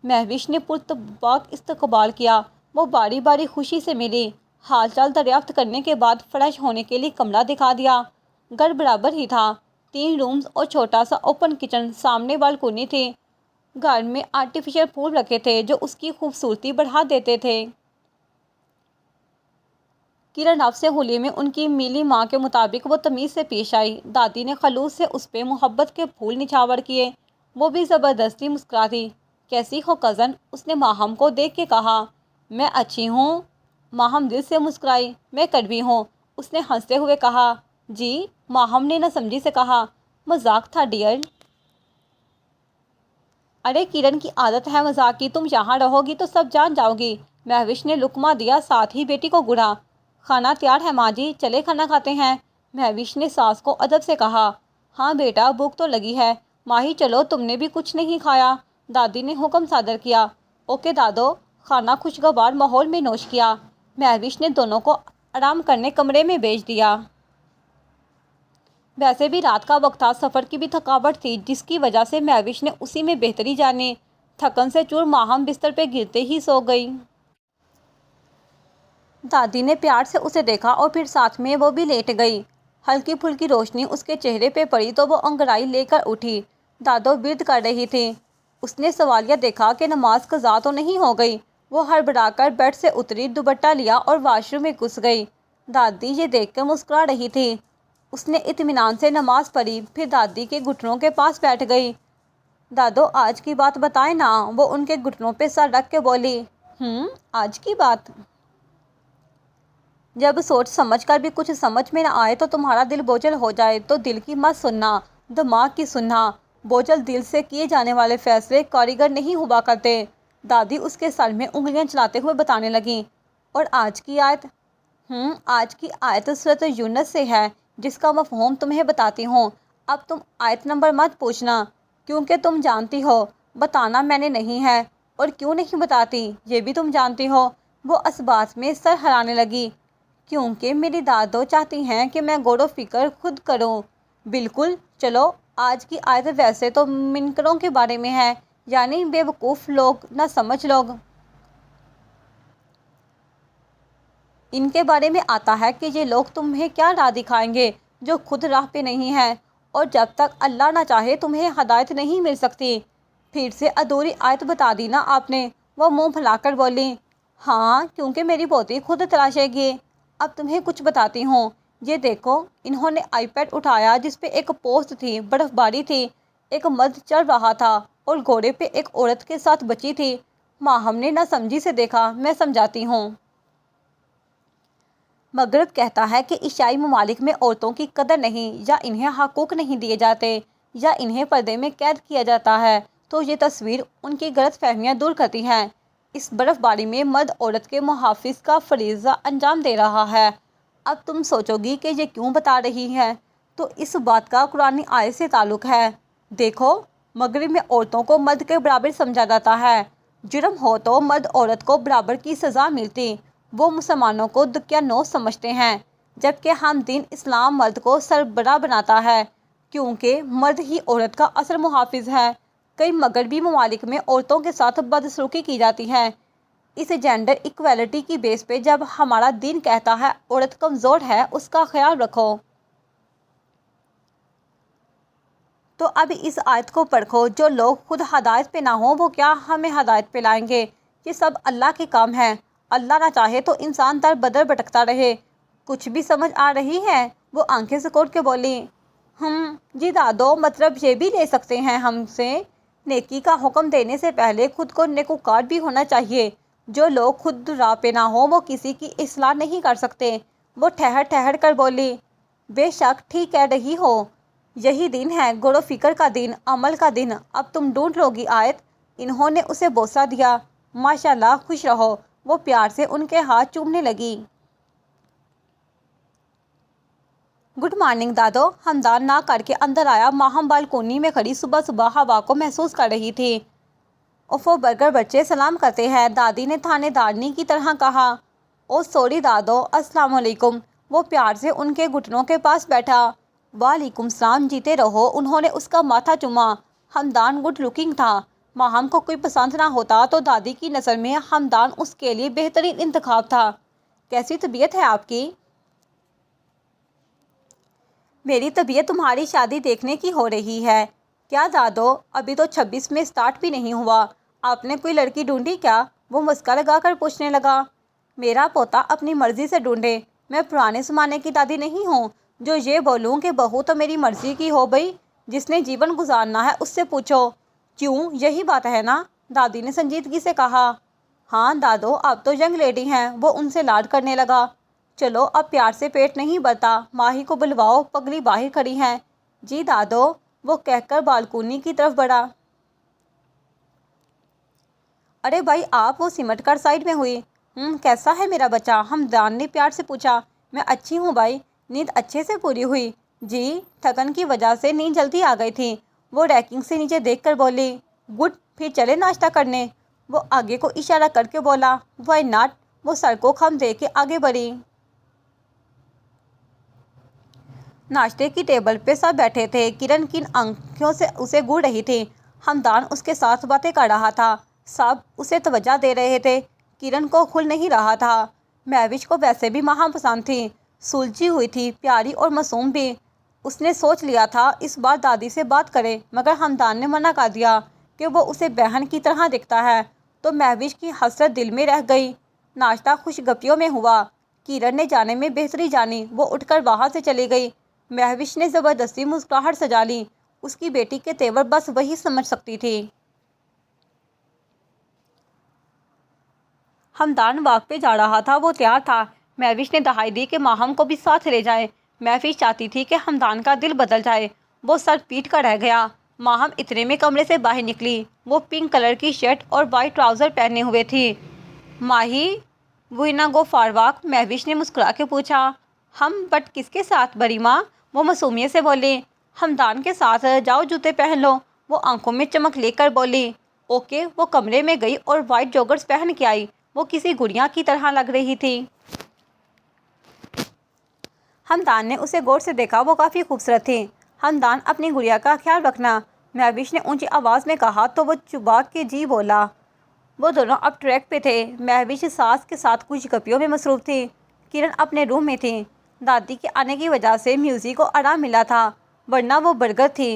مہوش نے پرتپاک استقبال کیا۔ وہ باری باری خوشی سے ملی۔ حال چال دریافت کرنے کے بعد فریش ہونے کے لیے کمرہ دکھا دیا۔ گھر برابر ہی تھا، 3 رومز اور چھوٹا سا اوپن کچن، سامنے بالکونی تھی۔ گھر میں آرٹیفیشل پھول رکھے تھے جو اس کی خوبصورتی بڑھا دیتے تھے۔ کرن اب سے ہولی میں ان کی میلی ماں کے مطابق وہ تمیز سے پیش آئی۔ دادی نے خلوص سے اس پہ محبت کے پھول نچھاور کیے۔ وہ بھی زبردستی مسکراتی۔ کیسی ہو کزن؟ اس نے ماہم کو دیکھ کے کہا۔ میں اچھی ہوں، ماہم دل سے مسکرائی۔ میں کڑوی ہوں، اس نے ہنستے ہوئے کہا۔ جی؟ ماہم نے نہ سمجھی سے کہا۔ مذاق تھا ڈیئر۔ ارے کرن کی عادت ہے مذاق کی، تم یہاں رہو گی تو سب جان جاؤ گی۔ مہوش نے لقمہ دیا، ساتھ ہی بیٹی کو گڑا۔ کھانا تیار ہے ماں جی، چلے کھانا کھاتے ہیں، مہوش نے ساس کو ادب سے کہا۔ ہاں بیٹا، بھوک تو لگی ہے، ماہی چلو، تم نے بھی کچھ نہیں کھایا، دادی نے حکم صادر کیا۔ اوکے دادو۔ کھانا خوشگوار ماحول میں نوش کیا۔ مہوش نے دونوں کو آرام کرنے کمرے میں بھیج دیا۔ ویسے بھی رات کا وقت تھا، سفر کی بھی تھکاوٹ تھی، جس کی وجہ سے مہوش نے اسی میں بہتری جانی۔ تھکن سے چور ماہم بستر پہ گرتے ہی سو گئی۔ دادی نے پیار سے اسے دیکھا اور پھر ساتھ میں وہ بھی لیٹ گئی۔ ہلکی پھلکی روشنی اس کے چہرے پہ پڑی تو وہ انگڑائی لے کر اٹھی۔ دادو ورد کر رہی تھی۔ اس نے سوالیہ دیکھا کہ نماز قضا تو نہیں ہو گئی۔ وہ ہڑبڑا کر بیڈ سے اتری، دوپٹہ لیا اور واش روم میں گھس گئی۔ دادی یہ دیکھ کر مسکرا رہی تھی۔ اس نے اطمینان سے نماز پڑھی، پھر دادی کے گھٹنوں کے پاس بیٹھ گئی۔ دادو، آج کی بات بتائیں نا، وہ ان کے گھٹنوں پہ سر رکھ کے بولی۔ آج کی بات؟ جب سوچ سمجھ کر بھی کچھ سمجھ میں نہ آئے تو تمہارا دل بوجھل ہو جائے تو دل کی مت سننا، دماغ کی سننا۔ بوجھل دل سے کیے جانے والے فیصلے کارگر نہیں ہوا کرتے۔ دادی اس کے سر میں انگلیاں چلاتے ہوئے بتانے لگیں۔ اور آج کی آیت؟ آج کی آیت سورۃ یونس سے ہے، جس کا مفہوم تمہیں بتاتی ہوں۔ اب تم آیت نمبر مت پوچھنا، کیونکہ تم جانتی ہو بتانا میں نے نہیں ہے، اور کیوں نہیں بتاتی یہ بھی تم جانتی ہو۔ وہ اس بات میں سر ہلانے لگی، کیونکہ میری دادو چاہتی ہیں کہ میں غور و فکر خود کروں۔ بالکل، چلو، آج کی آیت ویسے تو منکروں کے بارے میں ہے، یعنی بے وقوف لوگ، نہ سمجھ لوگ۔ ان کے بارے میں آتا ہے کہ یہ لوگ تمہیں کیا راہ دکھائیں گے جو خود راہ پہ نہیں ہیں، اور جب تک اللہ نہ چاہے تمہیں ہدایت نہیں مل سکتی۔ پھر سے ادھوری آیت بتا دی نا آپ نے، وہ منہ پھیلا کر بولی۔ ہاں، کیونکہ میری پوتی خود تراشے گی۔ اب تمہیں کچھ بتاتی ہوں، یہ دیکھو۔ انہوں نے آئی پیڈ اٹھایا جس پہ ایک پوسٹ تھی، برف باری تھی، ایک مرد چل رہا تھا اور گھوڑے پہ ایک عورت کے ساتھ بچی تھی۔ ماہم نے نہ سمجھی سے دیکھا۔ میں سمجھاتی ہوں۔ مغرب کہتا ہے کہ عیسائی ممالک میں عورتوں کی قدر نہیں، یا انہیں حقوق نہیں دیے جاتے، یا انہیں پردے میں قید کیا جاتا ہے، تو یہ تصویر ان کی غلط فہمیاں دور کرتی ہے۔ اس برف باری میں مرد عورت کے محافظ کا فریضہ انجام دے رہا ہے۔ اب تم سوچو گی کہ یہ کیوں بتا رہی ہے، تو اس بات کا قرآنی آیت سے تعلق ہے۔ دیکھو، مغرب میں عورتوں کو مرد کے برابر سمجھا جاتا ہے۔ جرم ہو تو مرد عورت کو برابر کی سزا ملتی۔ وہ مسلمانوں کو دقیانوس سمجھتے ہیں، جبکہ ہم دین اسلام مرد کو سربراہ بناتا ہے، کیونکہ مرد ہی عورت کا اصل محافظ ہے۔ کئی مغربی ممالک میں عورتوں کے ساتھ بدسلوکی کی جاتی ہے۔ اس جینڈر ایکویلٹی کی بیس پہ جب ہمارا دین کہتا ہے عورت کمزور ہے، اس کا خیال رکھو۔ تو اب اس آیت کو پرکھو۔ جو لوگ خود ہدایت پہ نہ ہوں وہ کیا ہمیں ہدایت پہ لائیں گے؟ یہ سب اللہ کے کام ہے۔ اللہ نہ چاہے تو انسان در بدر بھٹکتا رہے۔ کچھ بھی سمجھ آ رہی ہے؟ وہ آنکھیں سکوڑ کے بولی۔ جی دادو، مطلب یہ بھی لے سکتے ہیں ہم سے؟ نیکی کا حکم دینے سے پہلے خود کو نیکوکار بھی ہونا چاہیے۔ جو لوگ خود راہ پہ نہ ہوں وہ کسی کی اصلاح نہیں کر سکتے۔ وہ ٹھہر کر بولی۔ بے شک ٹھیک کہہ رہی ہو۔ یہی دین ہے، غور و فکر کا دین، عمل کا دین۔ اب تم ڈھونڈ لو گی آیت۔ انہوں نے اسے بوسہ دیا۔ ماشاءاللہ، خوش رہو۔ وہ پیار سے ان کے ہاتھ چومنے لگی۔ گڈ مارننگ دادو، ہمدان نہ کر کے اندر آیا۔ ماہم بالکونی میں کھڑی صبح صبح ہوا کو محسوس کر رہی تھی۔ اوفو برگر بچے سلام کرتے ہیں، دادی نے تھانے دارنی کی طرح کہا۔ او سوری دادو، السلام علیکم۔ وہ پیار سے ان کے گھٹنوں کے پاس بیٹھا۔ وعلیکم السلام، جیتے رہو۔ انہوں نے اس کا ماتھا چوما۔ ہمدان گڈ لکنگ تھا۔ ماہم کو کوئی پسند نہ ہوتا تو دادی کی نظر میں ہمدان اس کے لیے بہترین انتخاب تھا۔ کیسی طبیعت ہے آپ کی؟ میری طبیعت تمہاری شادی دیکھنے کی ہو رہی ہے۔ کیا دادو، ابھی تو 26 میں اسٹارٹ بھی نہیں ہوا۔ آپ نے کوئی لڑکی ڈھونڈی کیا؟ وہ مسکا لگا کر پوچھنے لگا۔ میرا پوتا اپنی مرضی سے ڈھونڈے۔ میں پرانے زمانے کی دادی نہیں ہوں جو یہ بولوں کہ بہو تو میری مرضی کی ہو بھئی، جس نے جیون گزارنا ہے اس سے پوچھو۔ کیوں، یہی بات ہے نا؟ دادی نے سنجیدگی سے کہا۔ ہاں دادو، آپ تو ینگ لیڈی ہیں۔ وہ ان سے لاڈ کرنے لگا۔ چلو، اب پیار سے پیٹ نہیں بھرتا، ماہی کو بلواؤ، پگلی باہر کھڑی ہے۔ جی دادو، وہ کہہ کر بالکونی کی طرف بڑھا۔ ارے بھائی آپ، وہ سمٹ کر سائڈ میں ہوئی۔ کیسا ہے میرا بچہ؟ ہمدان نے پیار سے پوچھا۔ میں اچھی ہوں بھائی، نیند اچھے سے پوری ہوئی؟ جی، تھکن کی وجہ سے نیند جلدی آ گئی تھی۔ وہ ریکنگ سے نیچے دیکھ کر بولی۔ گڈ، پھر چلے ناشتہ کرنے؟ وہ آگے کو اشارہ کر کے بولا۔ Why not? وہ سر کو خم دے کے آگے بڑھی۔ ناشتے کی ٹیبل پہ سب بیٹھے تھے۔ کرن کن آنکھوں سے اسے گھور رہی تھی۔ ہمدان اس کے ساتھ باتیں کر رہا تھا۔ سب اسے توجہ دے رہے تھے۔ کرن کو کھل نہیں رہا تھا۔ مہوش کو ویسے بھی ماہم پسند تھی، سلجھی ہوئی تھی، پیاری اور معصوم بھی۔ اس نے سوچ لیا تھا اس بار دادی سے بات کرے، مگر ہمدان نے منع کر دیا کہ وہ اسے بہن کی طرح دکھتا ہے، تو مہوش کی حسرت دل میں رہ گئی۔ ناشتہ خوش گپیوں میں ہوا۔ کرن نے جانے میں بہتری جانی، وہ اٹھ کر وہاں سے چلی گئی۔ مہوش نے زبردستی مسکراہٹ سجا لی۔ اس کی بیٹی کے تیور بس وہی سمجھ سکتی تھی۔ ہمدان واک پہ جا رہا تھا، وہ تیار تھا۔ مہوش نے دہائی دی کہ ماہم کو بھی ساتھ لے جائے۔ مہوش چاہتی تھی کہ ہمدان کا دل بدل جائے۔ وہ سر پیٹ کر رہ گیا۔ ماہم اتنے میں کمرے سے باہر نکلی۔ وہ پنک کلر کی شرٹ اور وائٹ ٹراؤزر پہنے ہوئے تھی۔ ماہی، وی گو فار واک؟ مہوش نے مسکرا کے پوچھا۔ بٹ کس کے ساتھ بڑی ماں؟ وہ معصومیت سے بولی۔ ہمدان کے ساتھ، جاؤ جوتے پہن لو۔ وہ آنکھوں میں چمک لے کر بولی۔ اوکے۔ وہ کمرے میں گئی اور وائٹ جوگرز پہن کے آئی۔ وہ کسی گڑیا کی طرح لگ رہی تھی۔ ہمدان نے اسے غور سے دیکھا، وہ کافی خوبصورت تھی۔ ہمدان، اپنی گڑیا کا خیال رکھنا، مہوش نے اونچی آواز میں کہا تو وہ چبا کے جی بولا۔ وہ دونوں اب ٹریک پہ تھے۔ مہوش ساس کے ساتھ کچھ گپیوں میں مصروف تھی۔ کرن اپنے روم میں تھی۔ دادی کے آنے کی وجہ سے میوزی کو آرام ملا تھا۔ ورنہ وہ برگر تھی۔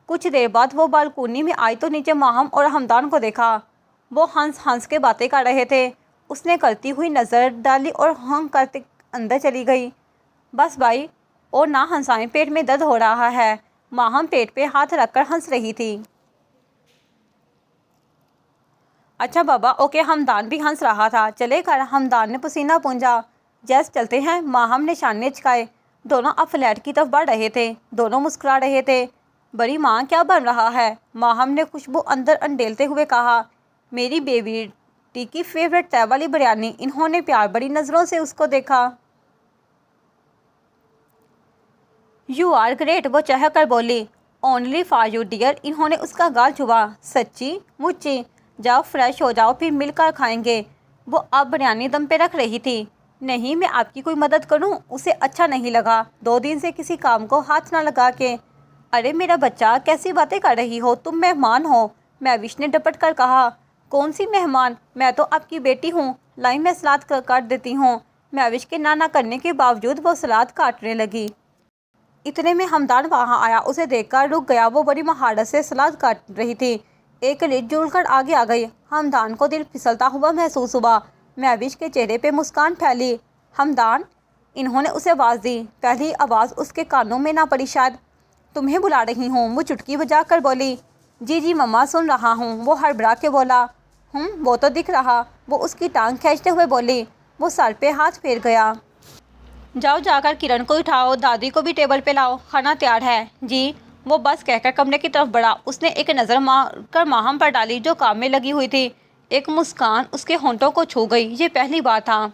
کچھ دیر بعد وہ بالکونی میں آئی تو نیچے ماہم اور حمدان کو دیکھا۔ وہ ہنس ہنس کے باتیں کر رہے تھے۔ اس نے کرتی ہوئی نظر ڈالی اور ہوں کرتے اندر چلی گئی۔ بس بھائی اور نہ ہنسائیں، پیٹ میں درد ہو رہا ہے۔ ماہم پیٹ پہ ہاتھ رکھ کر ہنس رہی تھی۔ اچھا بابا اوکے، حمدان بھی ہنس رہا تھا۔ چلے کر، حمدان نے پسینہ پونجا۔ جیس چلتے ہیں، ماہم نے شانے چکائے۔ دونوں اب فلیٹ کی طرف بڑھ رہے تھے۔ دونوں مسکرا رہے تھے۔ بڑی ماں کیا بن رہا ہے؟ ماہم نے خوشبو اندر انڈیلتے ہوئے کہا۔ میری بیٹی کی فیورٹ تہہ والی بریانی۔ انہوں نے پیار بڑی نظروں سے اس کو دیکھا۔ یو آر گریٹ، وہ چہک کر بولی۔ Only for you dear. انہوں نے اس کا گال چھوا۔ سچی مچی؟ جاؤ فریش ہو جاؤ، پھر مل کر کھائیں گے۔ وہ اب بریانی دم پہ رکھ رہی تھی۔ نہیں میں آپ کی کوئی مدد کروں؟ اسے اچھا نہیں لگا 2 دن سے کسی کام کو ہاتھ نہ لگا کے۔ ارے میرا بچہ کیسی باتیں کر رہی ہو، تم مہمان ہو، مہوش نے ڈپٹ کر کہا۔ کون سی مہمان؟ میں تو آپ کی بیٹی ہوں۔ لائی میں سلاد کاٹ دیتی ہوں۔ مہوش کے نہ کرنے کے باوجود وہ سلاد کاٹنے لگی۔ اتنے میں حمدان وہاں آیا۔ اسے دیکھ کر رک گیا۔ وہ بڑی مہارت سے سلاد کاٹ رہی تھی۔ ایک لٹ جھول کر آگے آ گئی۔ حمدان کو دل پھسلتا ہوا محسوس ہوا۔ مہوش کے چہرے پہ مسکان پھیلی۔ حمدان، انہوں نے اسے آواز دی۔ پہلی آواز اس کے کانوں میں نہ پڑی شاید۔ تمہیں بلا رہی ہوں، وہ چٹکی بجا کر بولی۔ جی مما سن رہا ہوں، وہ ہڑبڑا کے بولا۔ وہ تو دکھ رہا، وہ اس کی ٹانگ کھینچتے ہوئے بولی۔ وہ سر پہ ہاتھ پھیر گیا۔ جاؤ جا کر کرن کو اٹھاؤ، دادی کو بھی ٹیبل پہ لاؤ، کھانا تیار ہے۔ جی۔ وہ بس کہہ کر کمرے کی طرف بڑھا۔ اس نے ایک نظر مار کر ماہم پر ڈالی جو کام میں لگی ہوئی تھی۔ ایک مسکان اس کے ہونٹوں کو چھو گئی۔ یہ پہلی بار تھا۔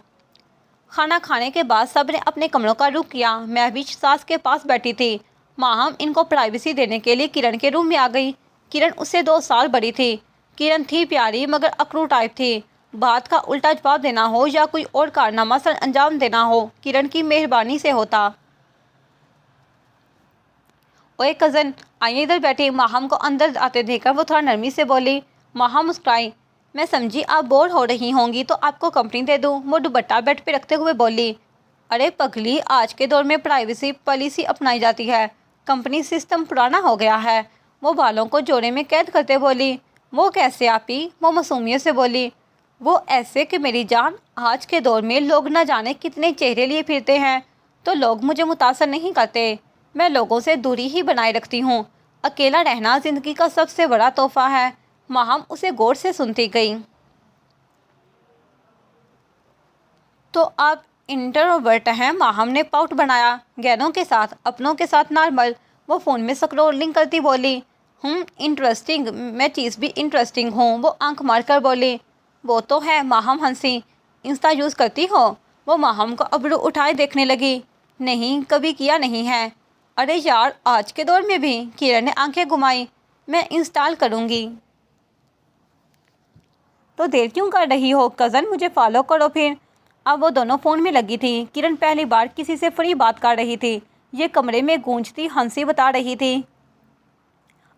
کھانا کھانے کے بعد سب نے اپنے کمروں کا رخ کیا۔ مہوش ساس کے پاس بیٹھی تھی۔ ماہم ان کو پرائیویسی دینے کے لیے کرن کے روم میں آ گئی۔ کرن اس سے 2 سال بڑی تھی۔ کرن تھی پیاری مگر اکڑو ٹائپ تھی۔ بات کا الٹا جواب دینا ہو یا کوئی اور کارنامہ سر انجام دینا ہو، کرن کی مہربانی سے ہوتا۔ اوئے کزن، آئیے ادھر بیٹھیں۔ ماہم کو اندر آتے دیکھ کر وہ تھوڑا نرمی سے بولی۔ ماہم مسکرائی۔ میں سمجھی آپ بور ہو رہی ہوں گی تو آپ کو کمپنی دے دوں، وہ دوپٹہ بیڈ پہ رکھتے ہوئے بولی۔ ارے پگلی، آج کے دور میں پرائیویسی پالیسی اپنائی جاتی ہے، کمپنی سسٹم پرانا ہو گیا ہے۔ وہ بالوں کو جوڑے میں قید کرتے بولی۔ وہ کیسے آپی؟ وہ معصومیت سے بولی۔ وہ ایسے کہ میری جان، آج کے دور میں لوگ نہ جانے کتنے چہرے لیے پھرتے ہیں، تو لوگ مجھے متاثر نہیں کرتے۔ میں لوگوں سے دوری ہی بنائے رکھتی ہوں۔ اکیلا رہنا زندگی کا سب سے بڑا تحفہ ہے۔ ماہم اسے غور سے سنتی گئی۔ تو آپ انٹروورٹ ہیں؟ ماہم نے پاؤٹ بنایا۔ غیروں کے ساتھ، اپنوں کے ساتھ نارمل۔ وہ فون میں سکرولنگ کرتی بولی۔ انٹرسٹنگ، میں چیز بھی انٹرسٹنگ ہوں، وہ آنکھ مار کر بولی۔ وہ تو ہے، ماہم ہنسی۔ انسٹا یوز کرتی ہو؟ وہ ماہم کو ابرو اٹھائے دیکھنے لگی۔ نہیں، کبھی کیا نہیں ہے۔ ارے یار، آج کے دور میں بھی؟ کرن نے آنکھیں گھمائی۔ میں انسٹال کروں گی۔ تو دیر کیوں کر رہی ہو کزن، مجھے فالو کرو پھر۔ اب وہ دونوں فون میں لگی تھی۔ کرن پہلی بار کسی سے فری بات کر رہی تھی۔ یہ کمرے میں گونجتی ہنسی بتا رہی تھی۔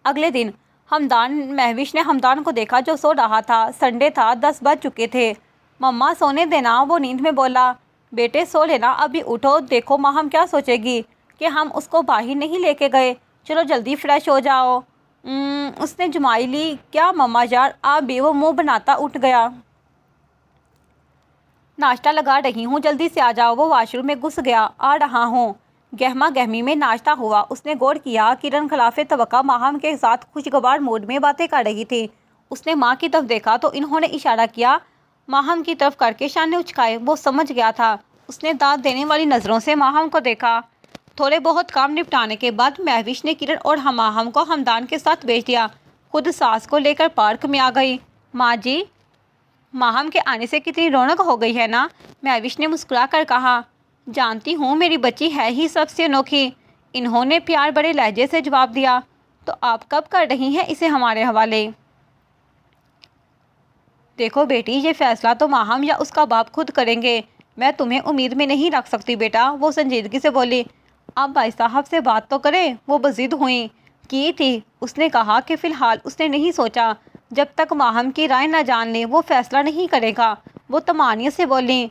اگلے دن مہوش نے حمدان کو دیکھا جو سو رہا تھا۔ سنڈے تھا، 10 بج چکے تھے۔ مما سونے دینا، وہ نیند میں بولا۔ بیٹے سو لینا، ابھی اٹھو، دیکھو ماہم کیا سوچے گی کہ ہم اس کو باہر نہیں لے کے گئے۔ چلو جلدی فریش ہو جاؤ۔ اس نے جمائی لی۔ کیا مما یار، آپ بھی؟ وہ منہ بناتا اٹھ گیا۔ ناشتہ لگا رہی ہوں، جلدی سے آ جاؤ۔ وہ واش روم میں گھس گیا۔ آ رہا ہوں۔ گہما گہمی میں ناشتہ ہوا۔ اس نے غور کیا کرن خلاف توقع ماہم کے ساتھ خوشگوار موڈ میں باتیں کر رہی تھی۔ اس نے ماں کی طرف دیکھا تو انہوں نے اشارہ کیا ماہم کی طرف کر کے شانے اچکائے۔ وہ سمجھ گیا تھا۔ اس نے داد دینے والی نظروں سے ماہم کو دیکھا۔ تھوڑے بہت کام نپٹانے کے بعد مہوش نے کرن اور ماہم کو حمدان کے ساتھ بھیج دیا۔ خود ساس کو لے کر پارک میں آ گئی۔ ماں جی، ماہم کے آنے سے کتنی رونق ہو گئی ہے نا؟ مہوش نے مسکرا کر کہا۔ جانتی ہوں، میری بچی ہے ہی سب سے انوکھی، انہوں نے پیار بڑے لہجے سے جواب دیا۔ تو آپ کب کر رہی ہیں اسے ہمارے حوالے؟ دیکھو بیٹی، یہ فیصلہ تو ماہم یا اس کا باپ خود کریں گے، میں تمہیں امید میں نہیں رکھ سکتی بیٹا، وہ سنجیدگی سے بولی۔ آپ بھائی صاحب سے بات تو کریں، وہ بضد ہوئیں۔ کی تھی، اس نے کہا کہ فی الحال اس نے نہیں سوچا، جب تک ماہم کی رائے نہ جان لیں وہ فیصلہ نہیں کرے گا، وہ طمانیت سے بولیں۔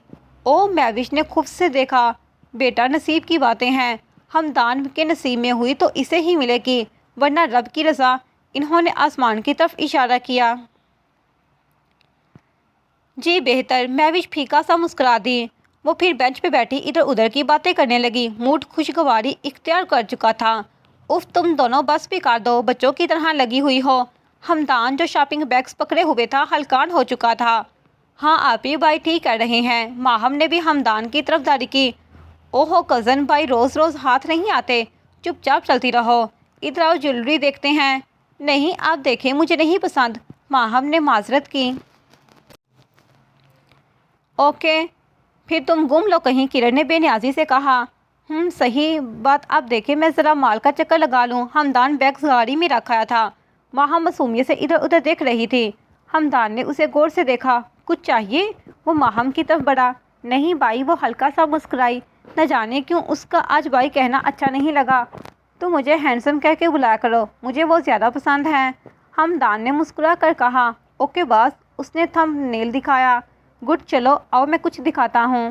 او، مہوش نے خفت سے دیکھا۔ بیٹا، نصیب کی باتیں ہیں، ہمدان کے نصیب میں ہوئی تو اسے ہی ملے گی، ورنہ رب کی رضا۔ انہوں نے آسمان کی طرف اشارہ کیا۔ جی بہتر، مہوش پھیکا سا مسکرا دی۔ وہ پھر بینچ پہ بیٹھی ادھر ادھر کی باتیں کرنے لگی۔ موڈ خوشگواری اختیار کر چکا تھا۔ اف تم دونوں بس بھی کر دو، بچوں کی طرح لگی ہوئی ہو۔ ہمدان جو شاپنگ بیگز پکڑے ہوئے تھا ہلکان ہو چکا تھا۔ ہاں آپی بھائی ٹھیک کہہ رہے ہیں۔ ماہم نے بھی ہمدان کی طرفداری کی۔ اوہو کزن بھائی روز روز ہاتھ نہیں آتے، چپ چاپ چلتی رہو۔ ادھر آؤ جیولری دیکھتے ہیں۔ نہیں آپ دیکھیں، مجھے نہیں پسند، ماہم نے معذرت کی۔ اوکے پھر تم گھوم لو کہیں، کرن نے بے نیازی سے کہا۔ صحیح بات، آپ دیکھیں میں ذرا مال کا چکر لگا لوں۔ ہمدان بیگز گاڑی میں رکھایا تھا۔ ماہم معصومیت سے ادھر ادھر دیکھ رہی تھی۔ ہمدان نے اسے غور سے دیکھا۔ کچھ چاہیے؟ وہ ماہم کی طرف بڑھا۔ نہیں بھائی، وہ ہلکا سا مسکرائی۔ نہ جانے کیوں اس کا آج بھائی کہنا اچھا نہیں لگا۔ تو مجھے ہینڈسم کہہ کے بلایا کرو، مجھے وہ زیادہ پسند ہے۔ ہمدان نے مسکرا کر کہا۔ اوکے باس۔ اس نے تھم نیل دکھایا۔ گڈ، چلو آؤ میں کچھ دکھاتا ہوں۔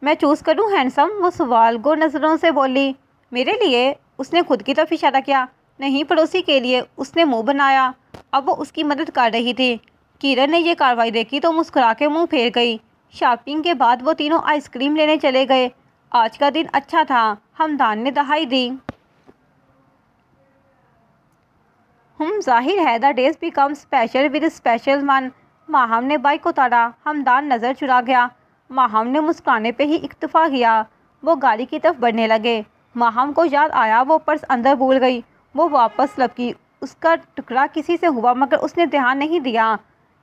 میں چوز کروں ہینڈسم؟ وہ سوال گو نظروں سے بولی۔ میرے لیے؟ اس نے خود کی طرف اشارہ کیا۔ نہیں پڑوسی کے لیے، اس نے منہ بنایا۔ اب وہ اس کی مدد کر رہی تھی۔ کرن نے یہ کارروائی دیکھی تو مسکرا کے منہ پھیر گئی۔ شاپنگ کے بعد وہ تینوں آئس کریم لینے چلے گئے۔ آج کا دن اچھا تھا، ہمدان نے دہائی دی۔ ظاہر ہے، the days become special with special one. Maham نے بائک اتارا۔ ہمدان نظر چرا گیا۔ ماہم نے مسکرانے پہ ہی اکتفا کیا۔ وہ گاڑی کی طرف بڑھنے لگے۔ ماہم کو یاد آیا وہ پرس اندر بھول گئی۔ وہ واپس لپکی۔ اس کا ٹکرا کسی سے ہوا مگر اس نے دھیان نہیں دیا۔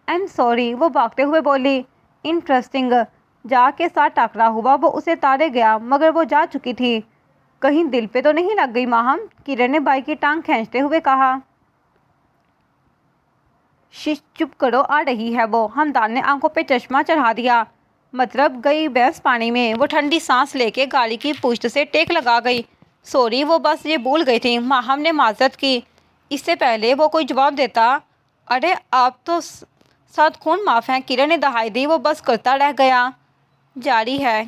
ایم سوری، وہ بھاگتے ہوئے بولی۔ انٹرسٹنگ، جا کے ساتھ ٹکرا ہوا وہ اسے تارے گیا مگر وہ جا چکی تھی۔ کہیں دل پہ تو نہیں لگ گئی ماہم؟ کرن نے بھائی کی ٹانگ کھینچتے ہوئے کہا۔ شش چپ کرو، آ رہی ہے وہ۔ ہمدان نے آنکھوں پہ چشمہ چڑھا دیا۔ مطلب گئی بھینس پانی میں۔ وہ ٹھنڈی سانس لے کے گاڑی کی پشت سے ٹیک لگا گئی۔ سوری، وہ بس یہ بھول گئی تھی، ماہم نے معذرت کی۔ اس سے پہلے وہ کوئی جواب دیتا، ارے آپ تو ساتھ خون معاف ہیں، کرن نے دہائی دی۔ وہ بس کرتا رہ گیا۔ جاری ہے۔